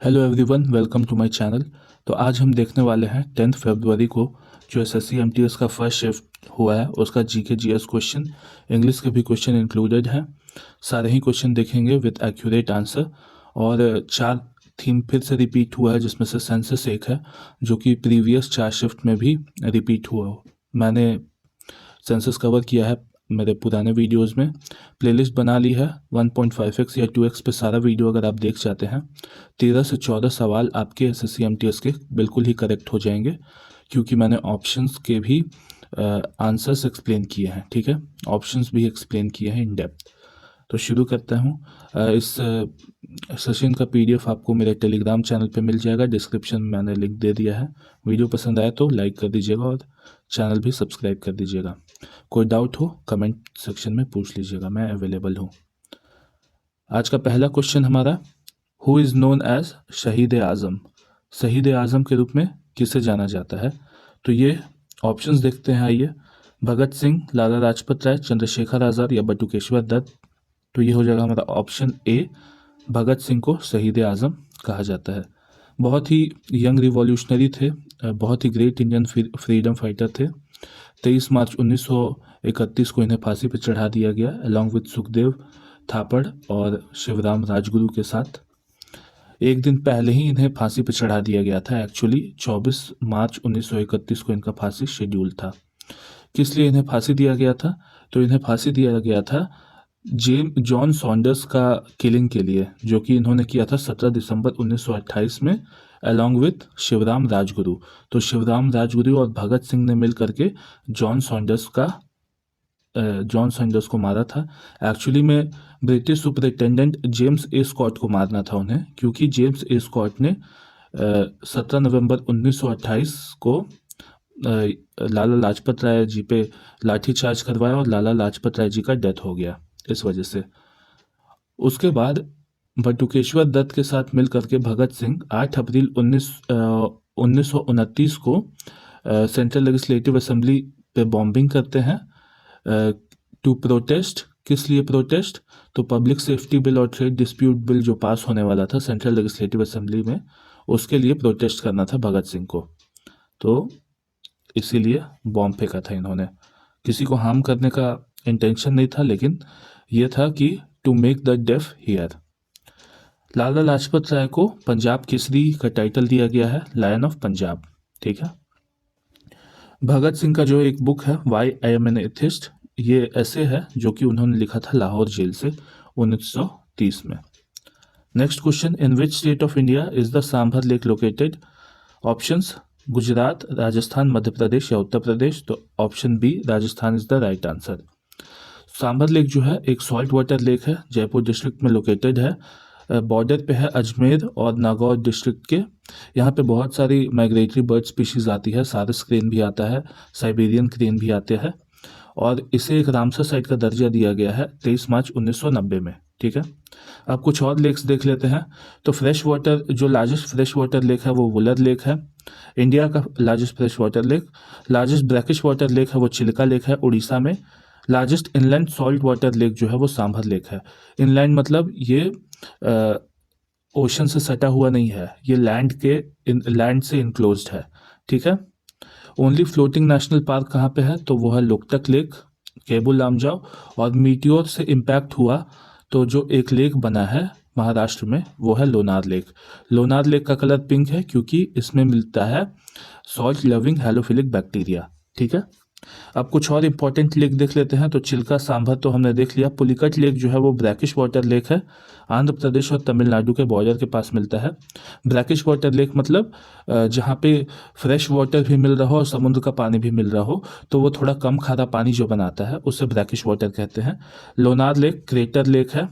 Hello everyone, welcome to my channel. तो आज हम देखने वाले हैं 10 फरवरी को जो एसएससी एमटीएस का फर्स्ट शिफ्ट हुआ है उसका जीके जीएस क्वेश्चन, इंग्लिश के भी क्वेश्चन इंक्लूडेड हैं। सारे ही क्वेश्चन देखेंगे विद एक्यूरेट आंसर। और चार थीम फिर से रिपीट हुआ है, जिसमें से सेंसस एक है जो कि प्रीवियस 4 शिफ्ट में भी रिपीट हुआ हो। मैंने सेंसस कवर किया है मेरे पुराने वीडियोस में, प्लेलिस्ट बना ली है 1.5x या 2x पे। सारा वीडियो अगर आप देख जाते हैं, 13 से 14 सवाल आपके एसएससी एमटीएस के बिल्कुल ही करेक्ट हो जाएंगे, क्योंकि मैंने ऑप्शंस के भी आंसर्स एक्सप्लेन किए हैं। ठीक है, ऑप्शंस भी एक्सप्लेन किए हैं इन डेप्थ। तो शुरू करता हूँ। इस सेशन का पीडीएफ आपको मेरे टेलीग्राम चैनल पे मिल जाएगा, डिस्क्रिप्शन में मैंने लिंक दे दिया है। वीडियो पसंद आए तो लाइक कर दीजिएगा और चैनल भी सब्सक्राइब कर दीजिएगा। कोई डाउट हो कमेंट सेक्शन में पूछ लीजिएगा, मैं अवेलेबल हूँ। आज का पहला क्वेश्चन हमारा, हु इज़ नोन एज शहीद आज़म। शहीद आज़म के रूप में किसे जाना जाता है? तो ये ऑप्शंस देखते हैं, आइए। भगत सिंह, लाला लाजपत राय, चंद्रशेखर आज़ाद या बटुकेश्वर दत्त। तो ये हो जाएगा हमारा ऑप्शन ए, भगत सिंह को शहीद आज़म कहा जाता है। बहुत ही यंग रिवॉल्यूशनरी थे, बहुत ही ग्रेट इंडियन फ्रीडम फाइटर थे। 23 मार्च 1931 को इन्हें फांसी पर चढ़ा दिया गया, अलॉन्ग विद सुखदेव थापड़ और शिवराम राजगुरु के साथ। एक दिन पहले ही इन्हें फांसी पर चढ़ा दिया गया था। एक्चुअली 24 मार्च 1931 को इनका फांसी शेड्यूल था। किस लिए इन्हें फांसी दिया गया था? तो इन्हें फांसी दिया गया था जॉन सॉन्डर्स का किलिंग के लिए, जो कि इन्होंने किया था 17 दिसंबर 1928 में, अलॉन्ग विथ शिवराम राजगुरु। तो शिवराम राजगुरु और भगत सिंह ने मिल करके जॉन सॉन्डर्स को मारा था। एक्चुअली में British superintendent James A Scott को मारना था उन्हें, क्योंकि जेम्स ए स्कॉट ने 17 नवंबर 1928 को लाला लाजपत राय जी पे लाठीचार्ज करवाया और लाला लाजपत राय जी का डेथ हो गया इस वजह से। उसके बाद बटुकेश्वर दत्त के साथ मिल करके भगत सिंह 8 अप्रैल 1929 को सेंट्रल लेजिस्लेटिव असेंबली पे बॉम्बिंग करते हैं टू प्रोटेस्ट। किस लिए प्रोटेस्ट? तो पब्लिक सेफ्टी बिल और ट्रेड डिस्प्यूट बिल जो पास होने वाला था सेंट्रल लेजिस्लेटिव असेंबली में, उसके लिए प्रोटेस्ट करना था भगत सिंह को। तो इसीलिए बॉम्ब फेंका था इन्होंने। किसी को हार्म करने का इंटेंशन नहीं था, लेकिन ये था कि to make the deaf hear. Lala Lajpat Rai को पंजाब केसरी का टाइटल दिया गया है, लायन ऑफ पंजाब। ठीक है। भगत सिंह का जो एक बुक है, why I am an atheist, ये ऐसे है जो कि उन्होंने लिखा था लाहौर जेल से 1930 में। Next question, in which state of India is the Sambhar lake located? Options, Gujarat, Rajasthan, Madhya Pradesh या उत्तर प्रदेश। तो option B, Rajasthan is the right answer. Sambhar lake जो है एक सॉल्ट वाटर लेक है, जयपुर डिस्ट्रिक्ट में लोकेटेड है। बॉर्डर पे है अजमेर और नागौर डिस्ट्रिक्ट के। यहाँ पे बहुत सारी माइग्रेटरी बर्ड स्पीशीज आती है, सारस क्रेन भी आता है, साइबेरियन क्रेन भी आते हैं, और इसे एक रामसर साइट का दर्जा दिया गया है 23 मार्च 1990 में। ठीक है। अब कुछ और लेक्स देख लेते हैं। तो फ्रेश वाटर, जो लार्जेस्ट फ्रेश वाटर लेक है वो वुलर लेक है, इंडिया का largest fresh water lake. Largest brackish water lake है वो चिल्का लेक है उड़ीसा में। Largest inland salt water lake जो है वो सांभर लेक है। इनलैंड मतलब ये ओशन से सटा हुआ नहीं है, ये लैंड से इनक्लोज्ड है। ठीक है। ओनली फ्लोटिंग नेशनल पार्क कहाँ पे है? तो वो है लोकटक लेक, केबुल लामजाओ। और मीटियोर से इम्पैक्ट हुआ तो जो एक लेक बना है महाराष्ट्र में वो है लोनार लेक। लोनार लेक का कलर पिंक है क्योंकि इसमें मिलता है सॉल्ट लविंग हेलोफिलिक बैक्टीरिया। ठीक है। अब कुछ और इंपॉर्टेंट लेक देख लेते हैं। तो चिल्का सांभर तो हमने देख लिया। पुलिकट लेक जो है वो ब्रैकिश वाटर लेक है, आंध्र प्रदेश और तमिलनाडु के बॉर्डर के पास मिलता है। ब्रैकिश वाटर लेक मतलब जहाँ पे फ्रेश वाटर भी मिल रहा हो और समुद्र का पानी भी मिल रहा हो, तो वो थोड़ा कम खारा पानी जो बनाता है उसे ब्रैकिश वाटर कहते हैं। लोनार लेक क्रेटर लेक है,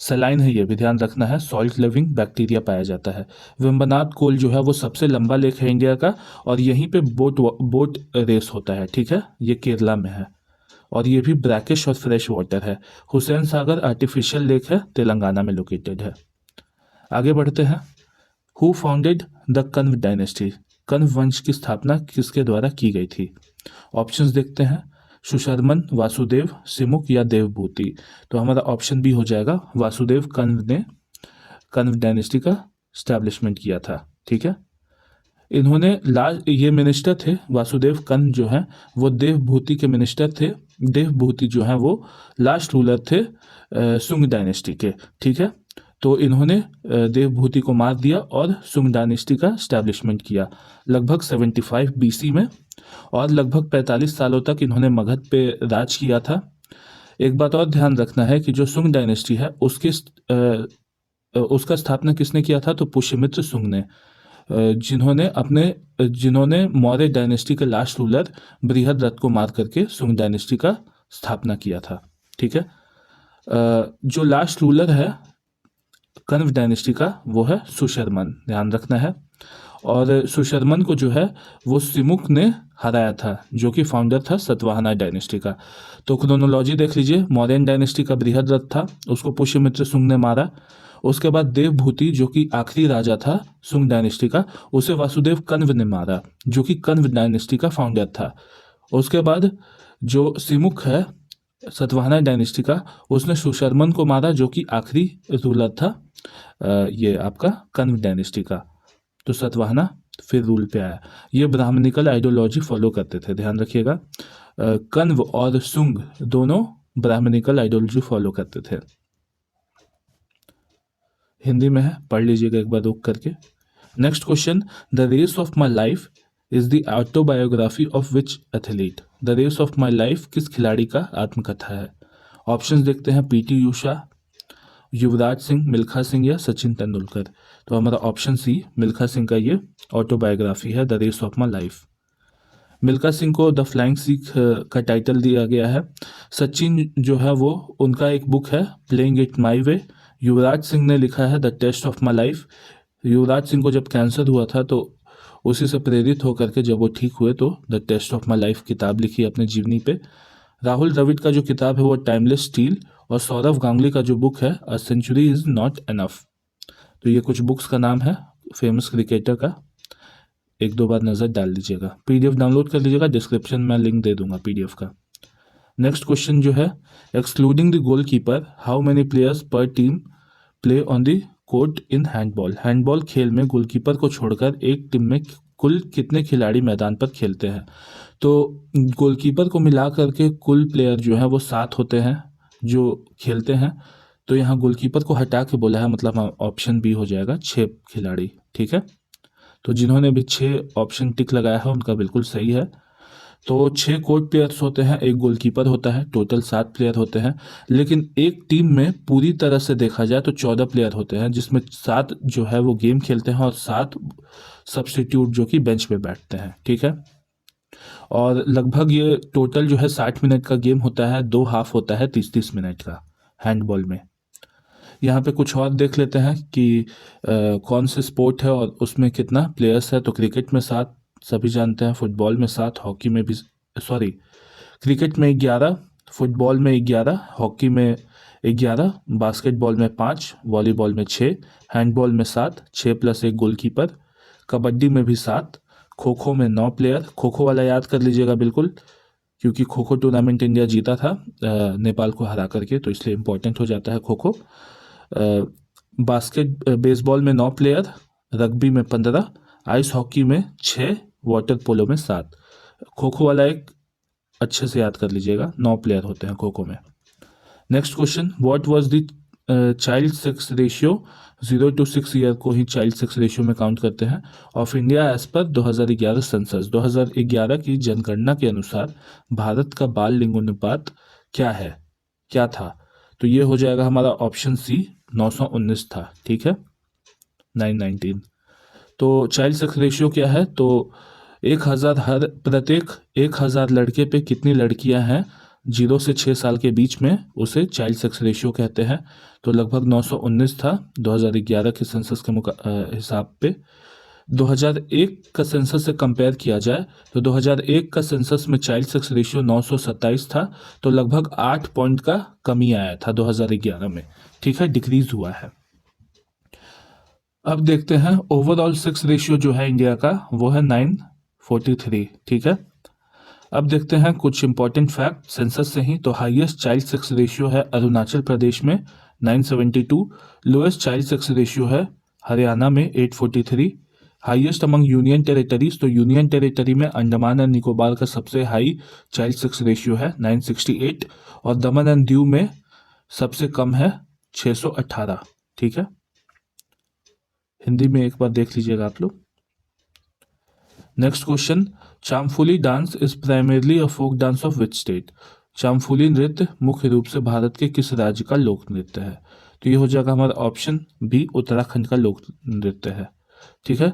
सलाइन है, ये भी ध्यान रखना है, सॉल्ट लिविंग बैक्टीरिया पाया जाता है। वेम्बनाथ कोल जो है वो सबसे लंबा लेक है इंडिया का, और यहीं पे बोट रेस होता है। ठीक है, ये केरला में है, और ये भी ब्रैकिश और फ्रेश वाटर है। हुसैन सागर आर्टिफिशियल लेक है, तेलंगाना में लोकेटेड है। आगे बढ़ते हैं। Who founded the Kanva dynasty? Kanva वंश की स्थापना किसके द्वारा की गई थी? ऑप्शंस देखते हैं। सुशर्मन, वासुदेव, सिमुक या देवभूति। तो हमारा ऑप्शन बी हो जाएगा वासुदेव कन्व ने कन्व डायनेस्टी का स्टैब्लिशमेंट किया था। ठीक है, इन्होंने ये मिनिस्टर थे वासुदेव कन जो है वो देवभूति के मिनिस्टर थे। देवभूति जो है वो लास्ट रूलर थे सुंग डायनेस्टी के। ठीक है, तो इन्होंने देवभूति को मार दिया और सुंग डायनेस्टी का स्टैब्लिशमेंट किया लगभग 75 बीसी में, और लगभग 45 सालों तक इन्होंने मगध पे राज किया था। एक बात और ध्यान रखना है कि जो सुंग डायनेस्टी है उसका स्थापना किसने किया था, तो पुष्यमित्र सुंग ने, जिन्होंने मौर्य डायनेस्टी के लास्ट रूलर बृहद्रथ को मार करके सुंग डायनेस्टी का स्थापना किया था। ठीक है, जो लास्ट रूलर है कण्व डायनेस्टी का वो है सुशर्मन, ध्यान रखना है। और सुशर्मन को जो है वो सिमुक ने हराया था, जो कि फाउंडर था सतवाहना डायनेस्टी का। तो क्रोनोलॉजी देख लीजिए, मौर्यन डायनेस्टी का बृहद्रथ था, उसको पुष्यमित्र सुंग ने मारा। उसके बाद देवभूति जो कि आखिरी राजा था सुंग डायनेस्टी का, उसे वासुदेव कण्व ने मारा, जो कि कण्व डायनेस्टी का फाउंडर था। उसके बाद जो सिमुक है सतवाहना डायनेस्टी का, उसने सुशर्मन को मारा, जो कि आखिरी रूलर था ये आपका कण्व डायनेस्टी का। तो सतवाहना फिर रूल पे आया। ये ब्राह्मणिकल आइडियोलॉजी फॉलो करते थे, ध्यान रखिएगा। कण्व और सुंग दोनों ब्राह्मणिकल आइडियोलॉजी फॉलो करते थे। हिंदी में है, पढ़ लीजिएगा एक बार रुक करके। Next question, the race of my life is the autobiography of which athlete. The race of my life किस खिलाड़ी का आत्मकथा है। ऑप्शंस देखते हैं, पीटी उषा, युवराज सिंह, मिल्खा सिंह या सचिन तेंदुलकर। तो हमारा ऑप्शन सी मिल्खा सिंह का ये ऑटोबायोग्राफी है, the race of my life. Milkha Singh को द फ्लाइंग सिख का टाइटल दिया गया है। सचिन जो है वो उनका एक बुक है playing it my way. Yuvraj Singh ने लिखा है the test of my life. Yuvraj Singh को जब कैंसर हुआ था तो उसी से प्रेरित होकर के जब वो ठीक हुए तो the test of my life किताब लिखी अपने जीवनी पे। राहुल द्रविड़ का जो किताब है वो टाइमलेस स्टील, और सौरव गांगुली का जो बुक है a century is not enough. तो ये कुछ बुक्स का नाम है फेमस क्रिकेटर का, एक दो बार नज़र डाल लीजिएगा। पीडीएफ डाउनलोड कर लीजिएगा, डिस्क्रिप्शन में लिंक दे दूंगा पीडीएफ का। नेक्स्ट क्वेश्चन जो है, excluding the goalkeeper how many players per team play on the court in handball. Handball खेल में गोलकीपर को छोड़कर एक टीम में कुल कितने खिलाड़ी मैदान पर खेलते हैं। तो गोलकीपर को मिला करके कुल प्लेयर जो है वो 7 होते हैं जो खेलते हैं। तो यहाँ गोलकीपर को हटा के बोला है, मतलब ऑप्शन बी हो जाएगा 6 खिलाड़ी। ठीक है, तो जिन्होंने भी 6 ऑप्शन टिक लगाया है उनका बिल्कुल सही है। तो 6 कोर्ट प्लेयर्स होते हैं, एक गोलकीपर होता है, टोटल 7 प्लेयर होते हैं। लेकिन एक टीम में पूरी तरह से देखा जाए तो 14 प्लेयर होते हैं, जिसमें 7 जो है वो गेम खेलते हैं और 7 सब्स्टिट्यूट जो कि बेंच पे बैठते हैं। ठीक है, और लगभग ये टोटल जो है 60 मिनट का गेम होता है, 2 हाफ होता है 30-30 मिनट का हैंडबॉल में। यहाँ पे कुछ और देख लेते हैं कि कौन से स्पोर्ट है और उसमें कितना प्लेयर्स है। तो क्रिकेट में 7 सभी जानते हैं, फुटबॉल में 7, हॉकी में भी, सॉरी, क्रिकेट में 11, फुटबॉल में 11, हॉकी में 11, बास्केटबॉल में 5, वॉलीबॉल में 6, हैंडबॉल में 7, 6 प्लस 1 गोलकीपर, कबड्डी में भी 7, खो खो में 9 प्लेयर। खो खो वाला याद कर लीजिएगा बिल्कुल, क्योंकि खो खो टूर्नामेंट इंडिया जीता था नेपाल को हरा करके, तो इसलिए इम्पोर्टेंट हो जाता है खो खो। बेसबॉल में 9 प्लेयर, रग्बी में 15, आइस हॉकी में 6, वाटर पोलो में 7। खो खो वाला एक अच्छे से याद कर लीजिएगा, 9 प्लेयर होते हैं खो खो में। Next question, what was the child sex ratio. 0 to 6 year को ही चाइल्ड सेक्स रेशियो में काउंट करते हैं of India as per 2011 census. 2011 की जनगणना के अनुसार भारत का बाल लिंगोनुपात क्या है, क्या था। तो ये हो जाएगा हमारा ऑप्शन सी, 919 था। ठीक है, 919। तो चाइल्ड सेक्स रेशियो क्या है, तो 1000 प्रत्येक 1000 लड़के पे कितनी लड़कियां हैं 0 से 6 साल के बीच में, उसे चाइल्ड सेक्स रेशियो कहते हैं। तो लगभग 919 था 2011 के सेंसस के हिसाब पे। 2001 का सेंसस से कंपेयर किया जाए तो 2001 का सेंसस में चाइल्ड सेक्स रेशियो 927 था, तो लगभग 8 पॉइंट का कमी आया था 2011 में। ठीक है, डिक्रीज हुआ है। अब देखते हैं ओवरऑल सेक्स रेशियो जो है इंडिया का वो है 943। ठीक है, अब देखते हैं कुछ इंपॉर्टेंट फैक्ट सेंसस से ही। तो हाईएस्ट चाइल्ड सेक्स रेशियो है अरुणाचल प्रदेश में 972, लोएस्ट चाइल्ड सेक्स रेशियो है हरियाणा में 843, हाईएस्ट अमंग यूनियन टेरिटरीज, तो यूनियन टेरिटरी में अंडमान एंड निकोबार का सबसे हाई चाइल्ड सेक्स रेशियो है 968, और दमन एंड दीव में सबसे कम है 618। ठीक है, हिंदी में एक बार देख लीजिएगा आप लोग। Next question, Chamfuli dance is primarily a folk dance of which state? Chamfuli नृत्य मुख्य रूप से भारत के किस राज्य का लोक नृत्य है? तो ये हो जाएगा हमारा ऑप्शन बी, उत्तराखंड का लोक नृत्य है। ठीक है,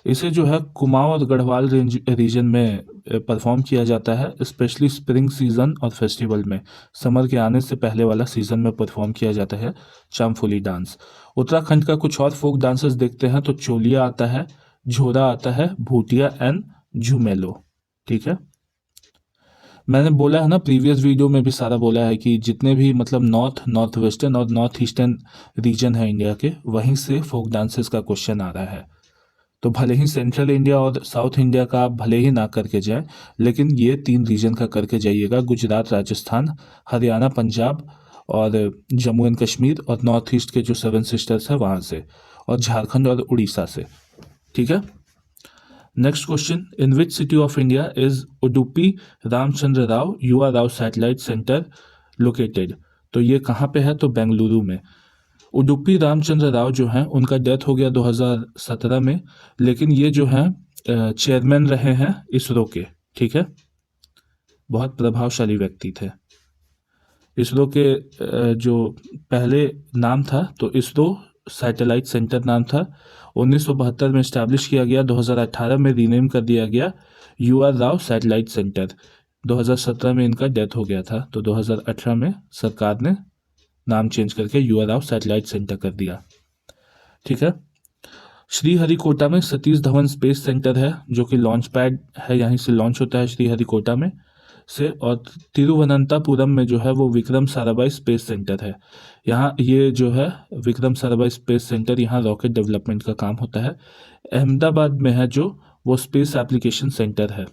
इसे जो है कुमाऊं और गढ़वाल रीजन में परफॉर्म किया जाता है, स्पेशली स्प्रिंग सीजन और फेस्टिवल में, समर के आने से पहले वाला सीजन में परफॉर्म किया जाता है चामफुली डांस। उत्तराखंड का कुछ और फोक डांसेस देखते हैं, तो चोलिया आता है, झोरा आता है, भूटिया एंड झुमेलो। ठीक है, मैंने बोला है ना प्रीवियस वीडियो में भी सारा बोला है कि जितने भी मतलब नॉर्थ वेस्टर्न और नॉर्थ ईस्टर्न रीजन है इंडिया के, वहीं से फोक डांसेस का क्वेश्चन आ रहा है। तो भले ही सेंट्रल इंडिया और साउथ इंडिया का आप भले ही ना करके जाए, लेकिन ये 3 रीजन का करके जाइएगा, गुजरात, राजस्थान, हरियाणा, पंजाब और जम्मू एंड कश्मीर, और नॉर्थ ईस्ट के जो 7 सिस्टर्स है वहाँ से, और झारखंड और उड़ीसा से। ठीक है, next question, in which city of India is Udupi Ramchandra Rao युवा राव सैटेलाइट सेंटर लोकेटेड? तो ये कहाँ पे है? तो बेंगलुरु में। उडुपी रामचंद्र राव जो हैं उनका डेथ हो गया 2017 में, लेकिन ये जो हैं चेयरमैन रहे हैं इसरो के। ठीक है, बहुत प्रभावशाली व्यक्ति थे। इसरो के जो पहले नाम था तो इसरो सैटेलाइट सेंटर नाम था, 1972 में इस्टेब्लिश किया गया, 2018 में रीनेम कर दिया गया युवा राव सैटेलाइट सेंटर। 2017 में इनका डेथ हो गया था, तो 2018 में सरकार ने नाम चेंज करके युवा राव सैटेलाइट सेंटर कर दिया। ठीक है, श्रीहरिकोटा में सतीश धवन स्पेस सेंटर है, जो कि लॉन्च पैड है, यहीं से लॉन्च होता है श्रीहरिकोटा में से। और तिरुवनंतपुरम में जो है वो विक्रम साराभाई स्पेस सेंटर है। यहाँ ये जो है विक्रम साराभाई स्पेस सेंटर, यहाँ रॉकेट डेवलपमेंट का काम होता है। अहमदाबाद में है जो, वो स्पेस एप्लीकेशन सेंटर है,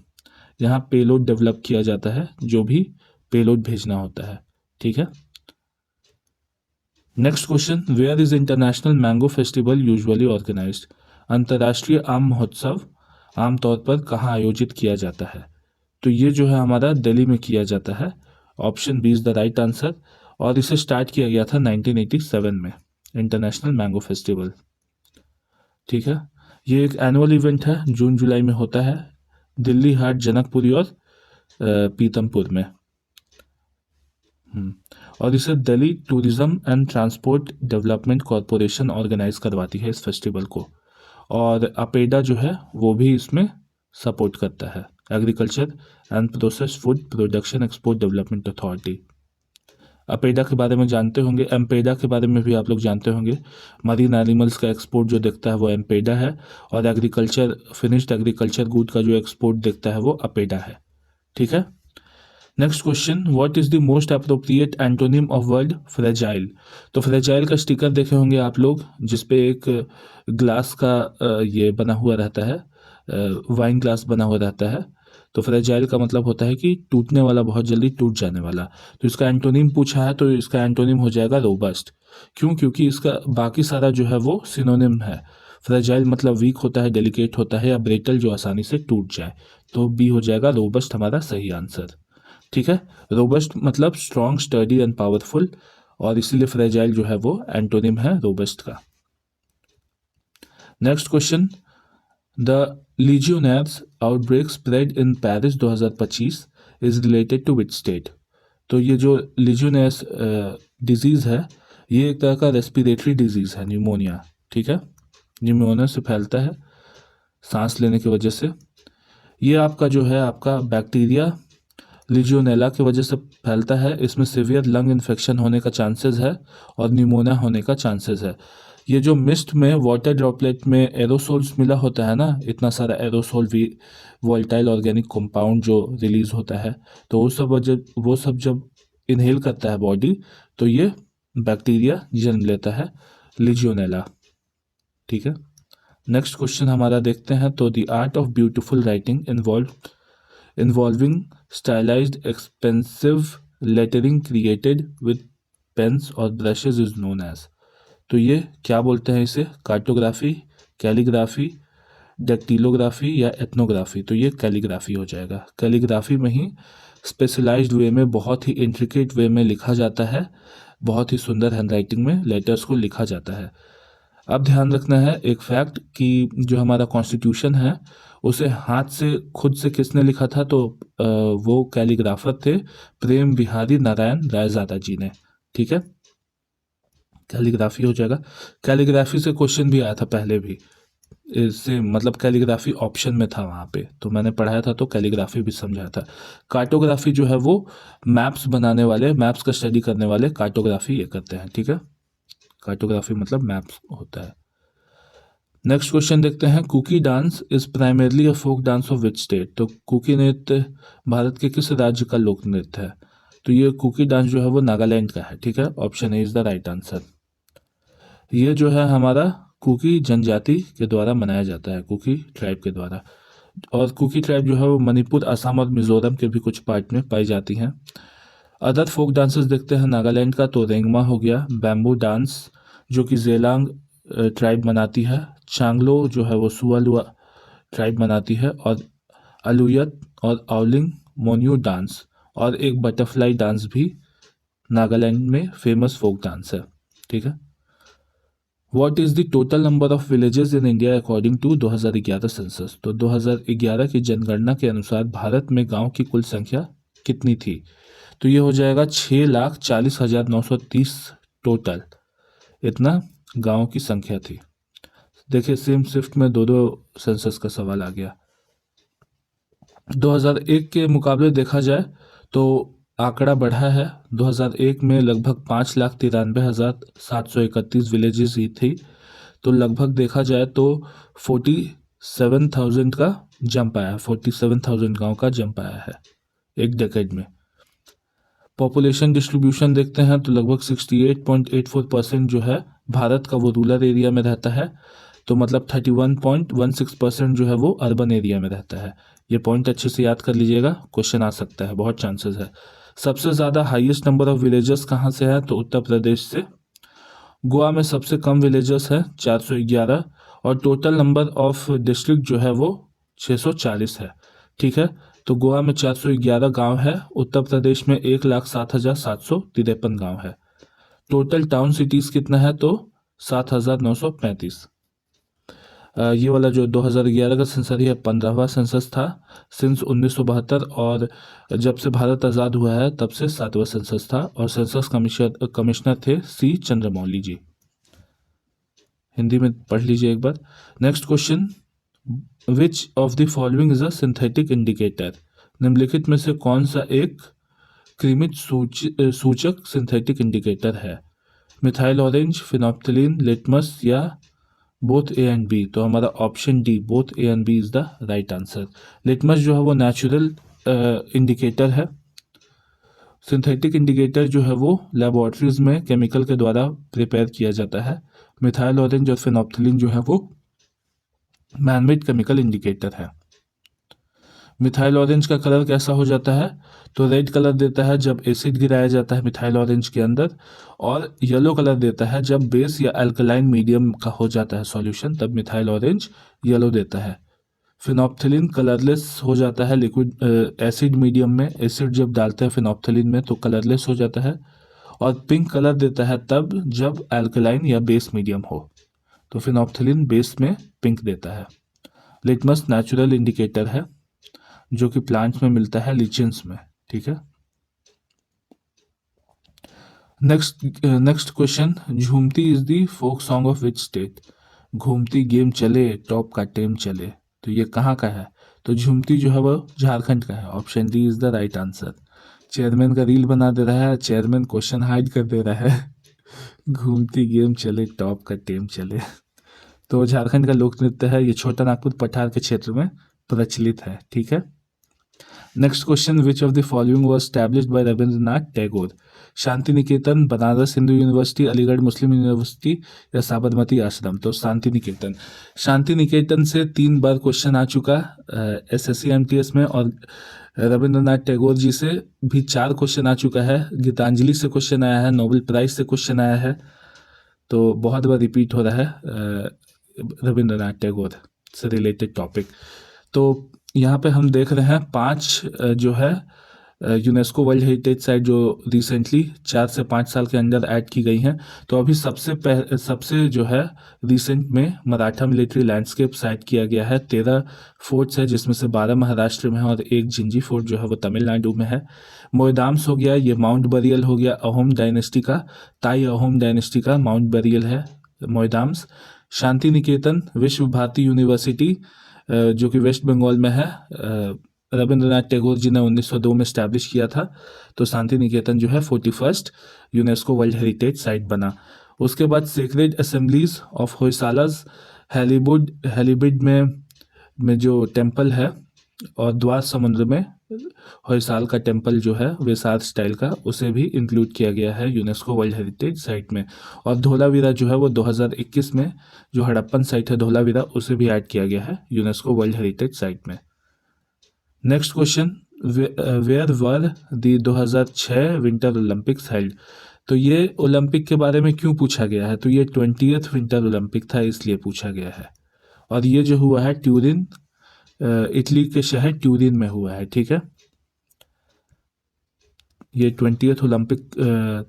यहाँ पेलोड डेवलप किया जाता है, जो भी पेलोड भेजना होता है। ठीक है, next question, where is international mango festival usually organised? अंतर्राष्ट्रीय आम महोत्सव आमतौर पर कहाँ आयोजित किया जाता है? तो ये जो है हमारा दिल्ली में किया जाता है, option B is the right answer. और इसे स्टार्ट किया गया था 1987 में, इंटरनेशनल मैंगो फेस्टिवल। ठीक है, ये एक एनुअल इवेंट है, जून जुलाई में होता है, दिल्ली, हाट, जनकपुरी और पीतमपुर में। और इसे Delhi tourism and transport development corporation organise करवाती है इस फेस्टिवल को। और अपेडा जो है वो भी इसमें सपोर्ट करता है, agriculture and process food production export development authority. APEDA के बारे में जानते होंगे, एम्पेडा के बारे में भी आप लोग जानते होंगे। मरीन एनिमल्स का एक्सपोर्ट जो देखता है वो एम्पेडा है, और एग्रीकल्चर, फिनिश्ड एग्रीकल्चर गुड का जो एक्सपोर्ट देखता है वो अपेडा है। ठीक है, next question, what is the most appropriate antonym of word fragile? तो फ्रेजाइल का स्टिकर देखे होंगे आप लोग, जिसपे एक ग्लास का ये बना हुआ रहता है, वाइन ग्लास बना हुआ रहता है। तो फ्रेजाइल का मतलब होता है कि टूटने वाला, बहुत जल्दी टूट जाने वाला। तो इसका एंटोनिम पूछा है, तो इसका एंटोनिम हो जाएगा रोबस्ट। क्यों? क्योंकि इसका बाकी सारा जो है वो सिनोनिम है। फ्रेजाइल मतलब वीक होता है, डेलिकेट होता है, या ब्रेटल जो आसानी से टूट जाए। तो बी हो जाएगा रोबस्ट हमारा सही आंसर। ठीक है, रोबस्ट मतलब स्ट्रॉन्ग, स्टर्डी एंड पावरफुल, और इसीलिए फ्रेजाइल जो है वो एंटोनिम है रोबस्ट का। Next question, the legionnaires outbreak spread in Paris 2025 is related to which state? तो ये जो लीजियोनेर्स डिजीज है, ये एक तरह का रेस्पिरेटरी डिजीज है, न्यूमोनिया। ठीक है, न्यूमोनिया से फैलता है सांस लेने की वजह से। ये आपका जो है आपका बैक्टीरिया लीजियोनेला की वजह से फैलता है। इसमें सीवियर लंग इन्फेक्शन होने का चांसेस है, और न्यूमोनिया होने का चांसेस है। ये जो मिस्ट में, वाटर ड्रॉपलेट में एरोसोल्स मिला होता है ना, इतना सारा एरोसोल भी वोल्टाइल ऑर्गेनिक कंपाउंड जो रिलीज होता है, तो वो सब जब इनहेल करता है बॉडी, तो ये बैक्टीरिया जन्म लेता है, लीजियोनेला। ठीक है, नेक्स्ट क्वेश्चन हमारा देखते हैं। तो the art of beautiful writing involving stylised expensive lettering created with pens और ब्रशेज इज नोन एज? तो ये क्या बोलते हैं इसे, कार्टोग्राफी, कैलीग्राफी, डेक्टिलोग्राफी या एथनोग्राफी। तो ये कैलीग्राफी हो जाएगा। कैलीग्राफी में ही स्पेशलाइज्ड वे में, बहुत ही इंट्रिकेट वे में लिखा जाता है, बहुत ही सुंदर हैंडराइटिंग में लेटर्स को लिखा जाता है। अब ध्यान रखना है एक फैक्ट कि जो हमारा कॉन्स्टिट्यूशन है उसे हाथ से खुद से किसने लिखा था, तो वो कैलीग्राफर थे प्रेम बिहारी नारायण रायजादा जी ने। ठीक है, कैलीग्राफी हो जाएगा। कैलीग्राफी से क्वेश्चन भी आया था पहले भी, इससे मतलब कैलीग्राफी ऑप्शन में था वहाँ पे, तो मैंने पढ़ाया था तो कैलीग्राफी भी समझाया था। कार्टोग्राफी जो है वो मैप्स बनाने वाले, मैप्स का स्टडी करने वाले कार्टोग्राफी ये करते हैं। ठीक है, कार्टोग्राफी मतलब मैप्स होता है। नेक्स्ट क्वेश्चन देखते हैं, Kuki dance is primarily a folk dance of which state. तो कुकी नृत्य भारत के किस राज्य का लोक नृत्य है, तो ये कुकी डांस जो है वो नागालैंड का है। ठीक है, option A is the right answer. ये जो है हमारा कुकी जनजाति के द्वारा मनाया जाता है, कुकी ट्राइब के द्वारा। और कुकी ट्राइब जो है वो मणिपुर, असम और मिजोरम के भी कुछ पार्ट में पाई जाती हैं। अदर फोक डांसेस देखते हैं नागालैंड का, तो रेंगमा हो गया, बैम्बू डांस जो कि जेलांग ट्राइब मनाती है, चांगलो जो है वो सुअलुआ ट्राइब मनाती है, और अलुयत और आउलिंग मोन्यू डांस और एक बटरफ्लाई डांस भी नागालैंड में फेमस फोक डांस है। ठीक है, what is the total number of villages in India according to 2011 census. तो 2011 की जनगणना के अनुसार भारत में गांव की कुल संख्या कितनी थी, तो ये हो जाएगा 6,40,930 टोटल, इतना गांव की संख्या थी। देखिए सेम शिफ्ट में दो दो सेंसस का सवाल आ गया। 2001 के मुकाबले देखा जाए तो आंकड़ा बढ़ा है। 2001 में लगभग 5,93,731 विलेजेस ही थी, तो लगभग देखा जाए तो 47,000 का जंप आया है, 47,000 गांव का जंप आया है एक डेकेड में। पॉपुलेशन डिस्ट्रीब्यूशन देखते हैं तो लगभग 68.84% जो है भारत का वो रूरल एरिया में रहता है, तो मतलब 31.16% जो है वो अर्बन एरिया में रहता है। ये पॉइंट अच्छे से याद कर लीजिएगा, क्वेश्चन आ सकता है, बहुत चांसेस है। सबसे ज़्यादा हाईएस्ट नंबर ऑफ विलेजेस कहाँ से है, तो उत्तर प्रदेश से। गोवा में सबसे कम विलेजेस है 411, और टोटल नंबर ऑफ डिस्ट्रिक्ट जो है वो 640 है। ठीक है, तो गोवा में 411 गांव है, उत्तर प्रदेश में 1,07,753 गांव है। टोटल टाउन सिटीज़ कितना है, तो 7,935। ये वाला जो 2011 का सेंसस है 15वां सेंसस था सिंस 1972, और जब से भारत आज़ाद हुआ है तब से 7वां सेंसस था, और सेंसस कमिश्नर थे सी चंद्रमौली जी। हिंदी में पढ़ लीजिए एक बार। Next question, which of the following is a synthetic indicator. निम्नलिखित में से कौन सा एक क्रीमित सूचक सिंथेटिक इंडिकेटर है, मिथाइल ऑरेंज, फिनोप्थिलीन, लिटमस या बोथ ए एंड बी। तो हमारा option D both A and B is the right answer. Litmus जो है वो नेचुरल इंडिकेटर है। सिंथेटिक इंडिकेटर जो है वो लेबोरेटरीज में केमिकल के द्वारा प्रिपेयर किया जाता है। मिथाइल ऑरेंज और फिनोप्थिलीन जो है वो मैनमेड केमिकल इंडिकेटर है। मिथाइल ऑरेंज का कलर कैसा हो जाता है, तो रेड कलर देता है जब एसिड गिराया जाता है मिथाइल ऑरेंज के अंदर, और येलो कलर देता है जब बेस या अल्कलाइन मीडियम का हो जाता है सॉल्यूशन, तब मिथाइल ऑरेंज येलो देता है। फिनोप्थिलीन कलरलेस हो जाता है लिक्विड एसिड मीडियम में, एसिड जब डालते हैं फिनोप्थिलीन में तो कलरलेस हो जाता है, और पिंक कलर देता है तब जब अल्कलाइन या बेस मीडियम हो, तो फिनोप्थिलीन बेस में पिंक देता है। लिटमस नेचुरल इंडिकेटर है जो कि प्लांट्स में मिलता है लिचेंस में। ठीक है, next question, Jhumti is the folk song of which state. घूमती गेम चले टॉप का टेम चले, तो ये कहाँ का है, तो झूमती जो है वो झारखंड का है। Option D is the right answer. Chairman का रील बना दे रहा है, चेयरमैन क्वेश्चन हाइड कर दे रहा है। घूमती गेम चले टॉप का टेम चले, तो झारखंड का लोक नृत्य है, ये छोटा नागपुर पठार के क्षेत्र में प्रचलित है। ठीक है, next question, which of the following was established bye Rabindranath Tagore. Shanti Niketan, Banaras Hindu university, Aligarh Muslim university या साबरमती आश्रम। तो शांति निकेतन। शांति निकेतन से 3 बार क्वेश्चन आ चुका SSC MTS में, और रविंद्रनाथ टैगोर जी से भी 4 क्वेश्चन आ चुका है। गीतांजलि से क्वेश्चन आया है, नोबेल प्राइज से क्वेश्चन आया है, तो बहुत बार रिपीट हो रहा है रविंद्रनाथ टैगोर से रिलेटेड टॉपिक। तो यहाँ पे हम देख रहे हैं 5 जो है यूनेस्को वर्ल्ड हेरिटेज साइट जो रिसेंटली 4 से 5 साल के अंदर ऐड की गई हैं। तो अभी सबसे जो है रिसेंट में मराठा मिलिट्री लैंडस्केप साइट किया गया है। 13 फोर्ट्स है जिसमें से 12 महाराष्ट्र में है और एक जिंजी फोर्ट जो है वो तमिलनाडु में है। मोयदाम्स हो गया, ये माउंट बरियल हो गया, अहोम डायनेस्टी का, ताई अहोम डायनेस्टी का माउंट बरियल है मोयदाम्स। शांति निकेतन विश्व भारती यूनिवर्सिटी जो कि वेस्ट बंगाल में है, रविंद्रनाथ टैगोर जी ने 1902 में स्टैब्लिश किया था। तो शांति निकेतन जो है 41st UNESCO world heritage site बना। उसके बाद सेक्रेड असेंबलीज ऑफ होयसालास हेलीबिड में जो टेम्पल है, और द्वार समुद्र में होयसाल का टेम्पल जो है वेसार स्टाइल का, उसे भी इंक्लूड किया गया है यूनेस्को वर्ल्ड हेरिटेज साइट में। और धोलावीरा जो है वो 2021 में जो हड़प्पन साइट है धोलावीरा, उसे भी ऐड किया गया है यूनेस्को वर्ल्ड हेरिटेज साइट में। Next question, where were the 2006 winter olympics held. तो ये ओलंपिक के बारे में क्यों पूछा गया है, तो ये 20th विंटर ओलंपिक था इसलिए पूछा गया है। और ये जो हुआ है ट्यूरिन, इटली के शहर ट्यूरिन में हुआ है, ठीक है। ये 20th ओलंपिक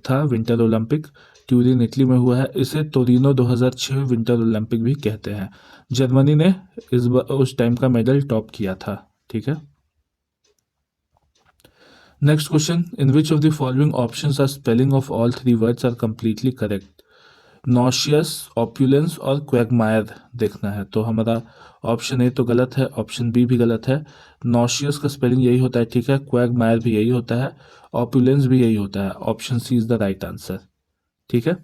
था, विंटर ओलंपिक ट्यूरिन इटली में हुआ है। इसे तोरिनो 2006 विंटर ओलंपिक भी कहते हैं। जर्मनी ने उस टाइम का मेडल टॉप किया था, ठीक है। Next question, in which of the following options are spelling of all 3 words are completely correct. Nauseous, opulence और क्वैगमायर देखना है। तो हमारा ऑप्शन ए तो गलत है, ऑप्शन बी भी गलत है। नॉशियस का स्पेलिंग यही होता है, ठीक है। क्वैगमायर भी यही होता है, ऑप्यूलेंस भी यही होता है। Option C is the right answer, ठीक है।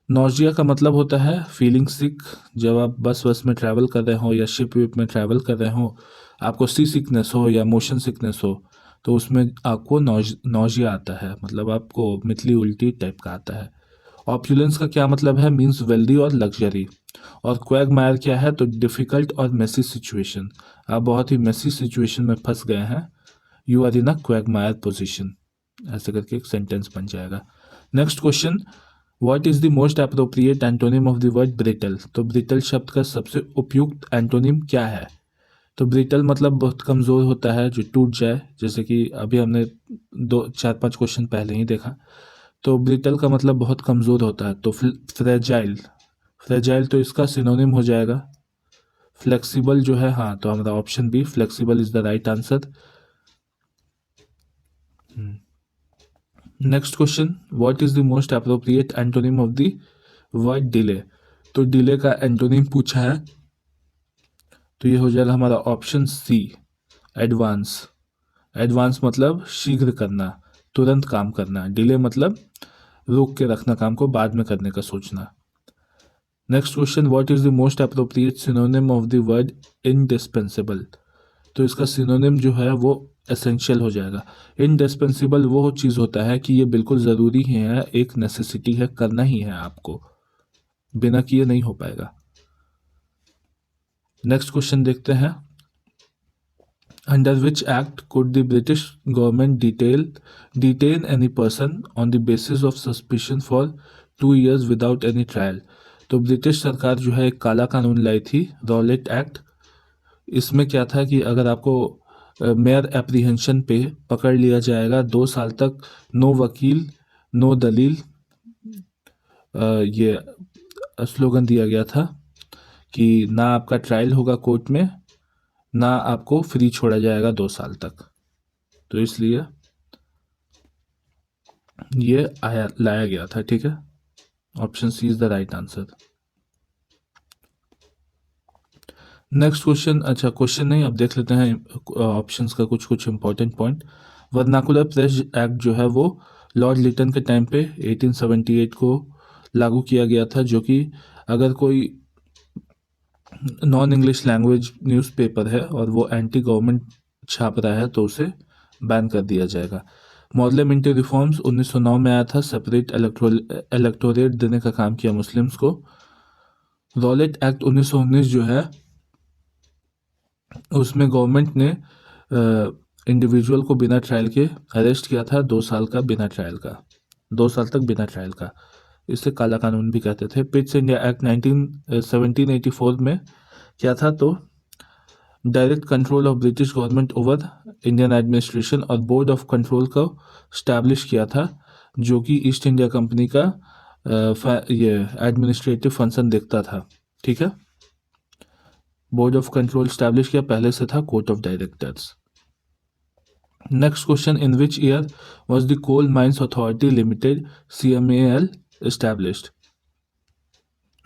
नॉजिया का मतलब होता है फीलिंग सिक। जब आप बस में ट्रैवल कर रहे हो या शिप विप में ट्रैवल कर रहे हो, आपको सी सिकनेस हो या मोशन सिकनेस हो, तो उसमें आपको नॉजिया आता है, मतलब आपको मितली उल्टी टाइप का आता है। ऑप्यूलेंस का क्या मतलब है, मीन्स वेल्दी और लग्जरी। और क्वैगमायर क्या है, तो डिफिकल्ट और मेसी सिचुएशन। आप बहुत ही मेसी सिचुएशन में फंस गए हैं, you are in a quagmire position, ऐसे करके एक सेंटेंस बन जाएगा। Next question, what is the most appropriate antonym of the word brittle. तो ब्रिटल शब्द का सबसे उपयुक्त एंटोनिम क्या है। तो ब्रिटल मतलब बहुत कमज़ोर होता है, जो टूट जाए, जैसे कि अभी हमने 2-4-5 क्वेश्चन पहले ही देखा। तो ब्रिटल का मतलब बहुत कमज़ोर होता है। तो फ्रेजाइल, फ्रेजाइल तो इसका सिनोनिम हो जाएगा फ्लेक्सिबल जो है। हाँ, तो हमारा option be flexible is the right answer. Next question, what is the most appropriate antonym of the word delay. तो डिले का एंटोनिम पूछा है, तो ये हो जाएगा हमारा ऑप्शन सी एडवांस। एडवांस मतलब शीघ्र करना, तुरंत काम करना। डिले मतलब रोक के रखना काम को, बाद में करने का सोचना। Next question, what is the most appropriate synonym of the word indispensable. तो इसका सिनोनिम जो है वो एसेंशियल हो जाएगा। इंडिस्पेंसिबल वो चीज़ होता है कि ये बिल्कुल ज़रूरी है, एक नेसेसिटी है, करना ही है आपको, बिना किए नहीं हो पाएगा। नेक्स्ट क्वेश्चन देखते हैं, under which act could the British government detain any person on the basis of suspicion for 2 years without any trial. तो ब्रिटिश सरकार जो है एक काला कानून लाई थी, रॉलेट एक्ट। इसमें क्या था कि अगर आपको मेयर एप्रीहेंशन पे पकड़ लिया जाएगा 2 साल तक, नो वकील नो दलील, ये स्लोगन दिया गया था कि ना आपका ट्रायल होगा कोर्ट में, ना आपको फ्री छोड़ा जाएगा 2 साल तक। तो इसलिए ये लाया गया था, ठीक है। Option C is the right answer. Next question, अच्छा क्वेश्चन नहीं, अब देख लेते हैं ऑप्शंस का कुछ important point. Vernacular press act जो है वो लॉर्ड लिटन के टाइम पे 1878 को लागू किया गया था, जो कि अगर कोई नॉन इंग्लिश लैंग्वेज न्यूज़पेपर है और वो एंटी गवर्नमेंट छाप रहा है तो उसे बैन कर दिया जाएगा। मॉडल मिंटो रिफॉर्म्स 1909 में आया था, सेपरेट इलेक्टोरेट देने का काम किया मुस्लिम्स को। रॉलेट एक्ट 1919 जो है उसमें गवर्नमेंट ने इंडिविजुअल को बिना ट्रायल के अरेस्ट किया था, 2 साल का बिना ट्रायल का, 2 साल तक बिना ट्रायल का। इसे काला कानून भी कहते थे। पिट्स इंडिया एक्ट 1784 में क्या था, तो direct control of British government over Indian administration और बोर्ड ऑफ कंट्रोल को स्टैब्लिश किया था, जो कि ईस्ट इंडिया कंपनी का ये एडमिनिस्ट्रेटिव फंक्शन देखता था। ठीक है, बोर्ड ऑफ कंट्रोल स्टैब्लिश किया, पहले से था court of directors. Next question, in which year was the coal mines authority limited CMAL established?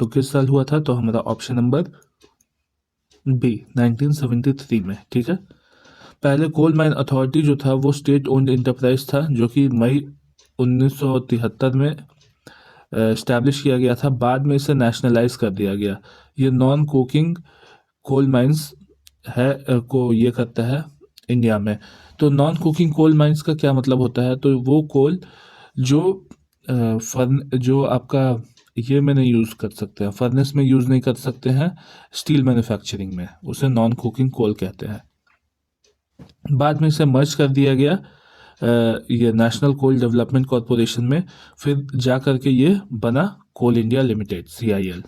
तो किस साल हुआ था, तो हमारा ऑप्शन नंबर बी 1973 में। ठीक है, पहले कोल माइन अथॉरिटी जो था वो स्टेट ओन्ड इंटरप्राइज था, जो कि मई 1973 में इस्टेब्लिश किया गया था। बाद में इसे नेशनलाइज कर दिया गया। ये नॉन कोकिंग कोल माइंस है को ये करता है इंडिया में। तो नॉन कुकिंग कोल माइंस का क्या मतलब होता है, तो वो कोल जो जो आपका ये में नहीं यूज़ कर सकते हैं, फर्नेस में यूज़ नहीं कर सकते हैं, स्टील मैन्युफैक्चरिंग में, उसे नॉन कुकिंग कोल कहते हैं। बाद में इसे मर्ज कर दिया गया ये नेशनल कोल डेवलपमेंट कॉरपोरेशन में, फिर जा करके ये बना Coal India Limited CIL।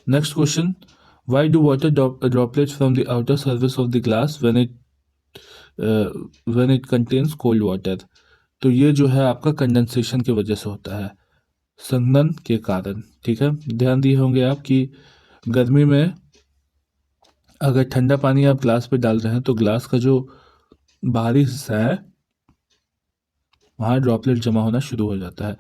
Next question, why do water droplets from the outer surface of the glass when it contains cold water? तो ये जो है आपका कंडेंसेशन की वजह से होता है, संघनन के कारण। ठीक है, ध्यान दिए होंगे आप कि गर्मी में अगर ठंडा पानी आप ग्लास पे डाल रहे हैं तो ग्लास का जो बाहरी हिस्सा है वहाँ ड्रॉपलेट जमा होना शुरू हो जाता है।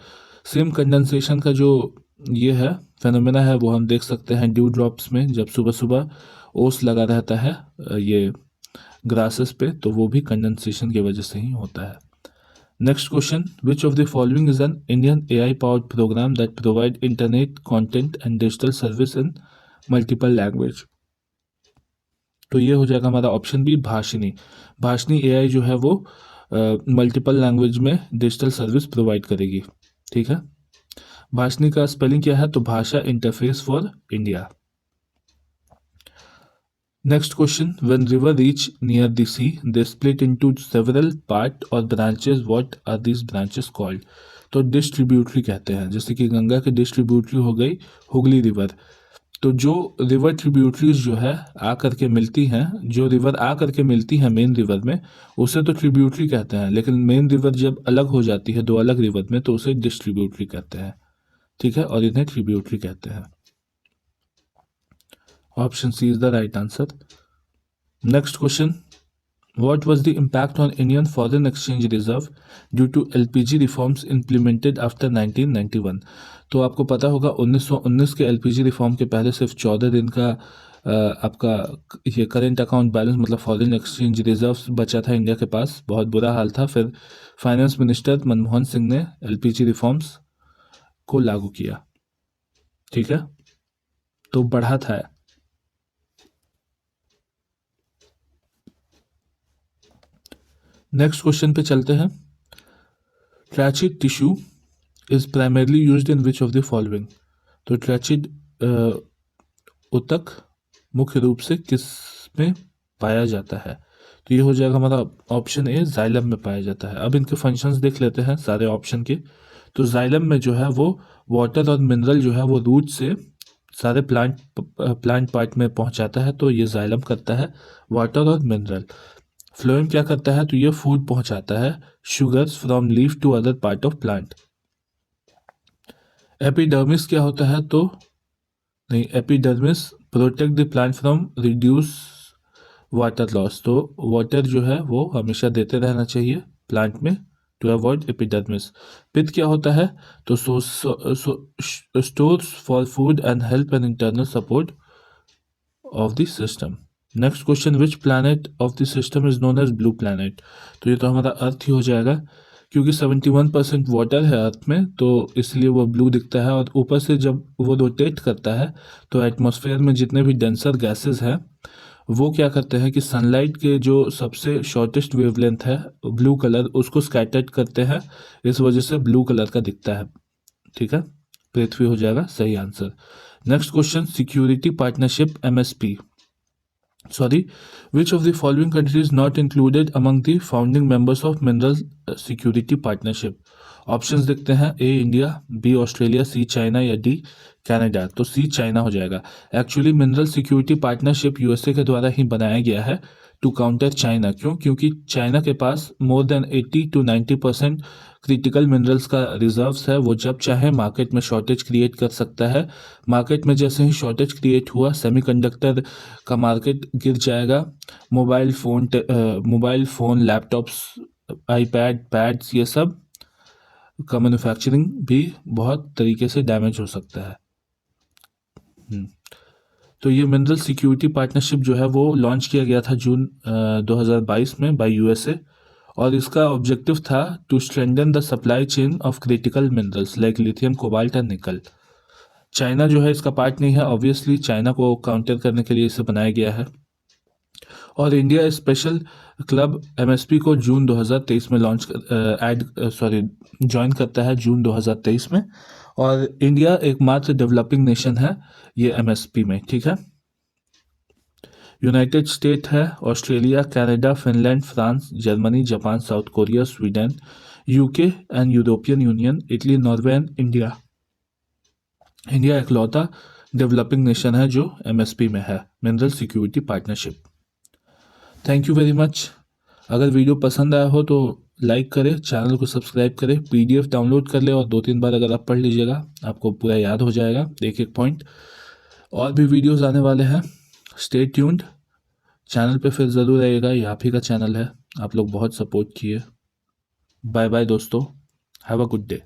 सेम कंडेंसेशन का जो ये है फेनोमेना है वो हम देख सकते हैं ड्यू ड्रॉप्स में, जब सुबह सुबह ओस लगा रहता है ये ग्रासेस पे, तो वो भी कंडेंसेशन की वजह से ही होता है। Next question, which of the following is an Indian AI powered program that provide internet content and digital service in multiple language? तो ये हो जाएगा हमारा option B, Bhashini. Bhashini AI जो है वो मल्टीपल लैंग्वेज में डिजिटल सर्विस प्रोवाइड करेगी। ठीक है, भाषिनी का स्पेलिंग क्या है, तो Bhasha interface for India. Next question, when river reach near the sea they split into several part और branches, what are these branches called? तो डिस्ट्रीब्यूटरी कहते हैं, जैसे कि गंगा की डिस्ट्रीब्यूटरी हो गई हुगली रिवर। तो जो रिवर ट्रिब्यूटरीज जो है आ करके मिलती हैं, जो रिवर आ करके मिलती हैं मेन रिवर में, उसे तो ट्रिब्यूटरी कहते हैं, लेकिन मेन रिवर जब अलग हो जाती है दो अलग रिवर में तो उसे डिस्ट्रीब्यूटरी कहते हैं। ठीक है, और इन्हें ट्रिब्यूटरी कहते हैं। Option C is the right answer. Next question, What was the impact on Indian foreign exchange reserve due to LPG reforms implemented after 1991? तो आपको पता होगा 1919 के LPG रिफॉर्म के पहले सिर्फ 14 दिन का आपका ये करेंट अकाउंट बैलेंस मतलब फॉरेन एक्सचेंज रिजर्व्स बचा था इंडिया के पास, बहुत बुरा हाल था। फिर फाइनेंस मिनिस्टर मनमोहन सिंह ने LPG रिफॉर्म्स को लागू किया। ठीक है, तो बढ़ा था। नेक्स्ट क्वेश्चन पे चलते हैं, tracheid tissue is primarily used in which of the following? तो ट्रैचिड ऊतक मुख्य रूप से किस में पाया जाता है? तो ये हो जाएगा हमारा ऑप्शन ए, जाइलम में पाया जाता है। अब इनके फंक्शंस देख लेते हैं सारे ऑप्शन के। तो जाइलम में जो है वो वाटर और मिनरल जो है वो रूट से सारे प्लांट पार्ट में पहुंचाता है, तो ये जाइलम करता है वाटर और मिनरल। फ्लोएम क्या करता है, तो ये फूड पहुंचाता है, sugars from leaf to other part of plant. Epidermis क्या होता है, तो नहीं, epidermis protect the plant from reduce water loss. तो वाटर जो है वो हमेशा देते रहना चाहिए प्लांट में टू अवॉइड एपिडर्मिस। पित्त क्या होता है, तो stores for food and help and internal support of the system. Next question, which planet of the system is known as blue planet? तो ये तो हमारा अर्थ ही हो जाएगा, क्योंकि 71% वाटर है अर्थ में, तो इसलिए वो ब्लू दिखता है। और ऊपर से जब वो रोटेट करता है तो एटमॉस्फेयर में जितने भी डेंसर गैसेस हैं वो क्या करते हैं कि सनलाइट के जो सबसे शॉर्टेस्ट वेवलेंथ है ब्लू कलर, उसको स्कैटर्ड करते हैं, इस वजह से ब्लू कलर का दिखता है। ठीक है, पृथ्वी हो जाएगा सही answer. Next question, security partnership MSP, which of the following countries not included among the founding members of Mineral Security Partnership? Options देखते हैं, ए इंडिया, बी ऑस्ट्रेलिया, सी चाइना या डी कनाडा। तो सी चाइना हो जाएगा। Actually mineral security partnership USA के द्वारा ही बनाया गया है टू काउंटर चाइना। क्यों? क्योंकि चाइना के पास more than 80 to 90% critical minerals का रिजर्व्स है। वो जब चाहे मार्केट में शॉर्टेज क्रिएट कर सकता है। मार्केट में जैसे ही शॉर्टेज क्रिएट हुआ, सेमीकंडक्टर का मार्केट गिर जाएगा। Mobile phone, laptops, iPad, pads, ये सब का मैन्युफैक्चरिंग भी बहुत तरीके से डैमेज हो सकता है। तो ये मिनरल सिक्योरिटी पार्टनरशिप जो है वो लॉन्च किया गया था जून 2022 में बाय यूएसए, और इसका ऑब्जेक्टिव था to strengthen the supply chain of critical minerals like lithium, cobalt and nickel. China जो है इसका पार्ट नहीं है, ऑब्वियसली चाइना को काउंटर करने के लिए इसे बनाया गया है। और इंडिया स्पेशल क्लब एमएसपी को जून 2023 में ज्वाइन करता है जून 2023 में। और इंडिया एकमात्र डेवलपिंग नेशन है ये एमएसपी में, ठीक है। यूनाइटेड स्टेट है, Australia, Canada, Finland, France, Germany, Japan, south Korea, Sweden, UK and European union, Italy, Norway and India. India इकलौता डेवलपिंग नेशन है जो एमएसपी में है, mineral security partnership. Thank you very much. अगर वीडियो पसंद आया हो तो लाइक करें, चैनल को सब्सक्राइब करें, पीडीएफ डाउनलोड कर ले और 2-3 बार अगर आप पढ़ लीजिएगा आपको पूरा याद हो जाएगा एक एक पॉइंट। और भी वीडियोस आने वाले हैं, स्टे ट्यून्ड। चैनल पे फिर ज़रूर आइएगा, ये आप ही का चैनल है, आप लोग बहुत सपोर्ट किए। बाय बाय दोस्तों, हैव अ गुड डे।